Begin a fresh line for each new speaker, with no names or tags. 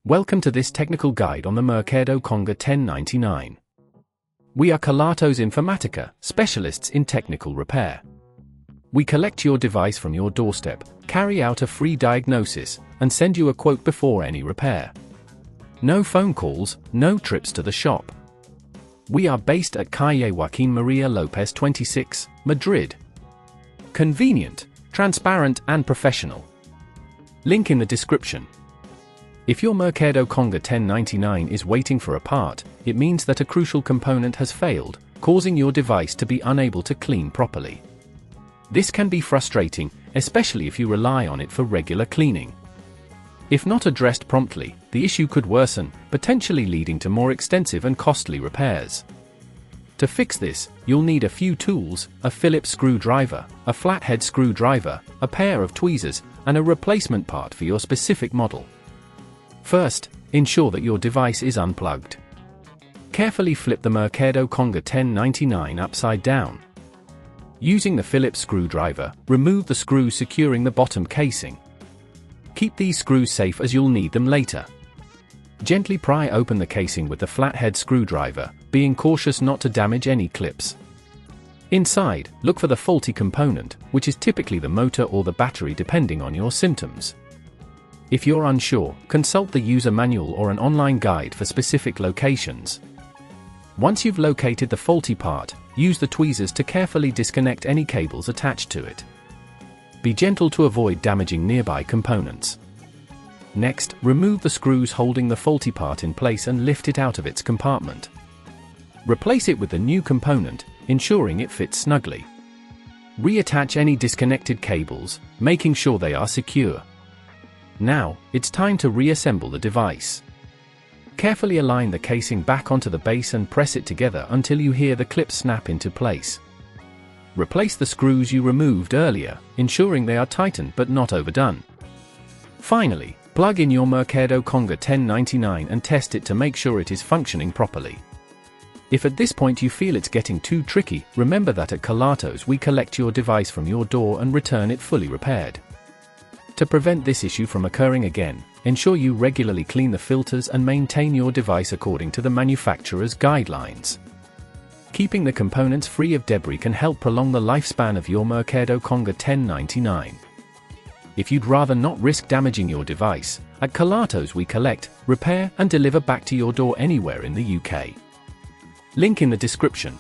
Welcome to this technical guide on the Mercado Conga 1099. We are Kelatos Informatica, specialists in technical repair. We collect your device from your doorstep, carry out a free diagnosis, and send you a quote before any repair. No phone calls, no trips to the shop. We are based at Calle Joaquín María López 26, Madrid. Convenient, transparent and professional. Link in the description. If your Mercado Conga 1099 is waiting for a part, it means that a crucial component has failed, causing your device to be unable to clean properly. This can be frustrating, especially if you rely on it for regular cleaning. If not addressed promptly, the issue could worsen, potentially leading to more extensive and costly repairs. To fix this, you'll need a few tools: a Phillips screwdriver, a flathead screwdriver, a pair of tweezers, and a replacement part for your specific model. First, ensure that your device is unplugged. Carefully flip the Mercado Conga 1099 upside down. Using the Phillips screwdriver, remove the screws securing the bottom casing. Keep these screws safe as you'll need them later. Gently pry open the casing with the flathead screwdriver, being cautious not to damage any clips. Inside, look for the faulty component, which is typically the motor or the battery depending on your symptoms. If you're unsure, consult the user manual or an online guide for specific locations. Once you've located the faulty part, use the tweezers to carefully disconnect any cables attached to it. Be gentle to avoid damaging nearby components. Next, remove the screws holding the faulty part in place and lift it out of its compartment. Replace it with the new component, ensuring it fits snugly. Reattach any disconnected cables, making sure they are secure. Now, it's time to reassemble the device. Carefully align the casing back onto the base and press it together until you hear the clips snap into place. Replace the screws you removed earlier, ensuring they are tightened but not overdone. Finally, plug in your Mercado Conga 1099 and test it to make sure it is functioning properly. If at this point you feel it's getting too tricky, remember that at Kelatos we collect your device from your door and return it fully repaired. To prevent this issue from occurring again, ensure you regularly clean the filters and maintain your device according to the manufacturer's guidelines. Keeping the components free of debris can help prolong the lifespan of your Mercado Conga 1099. If you'd rather not risk damaging your device, at Kelatos we collect, repair and deliver back to your door anywhere in the UK. Link in the description.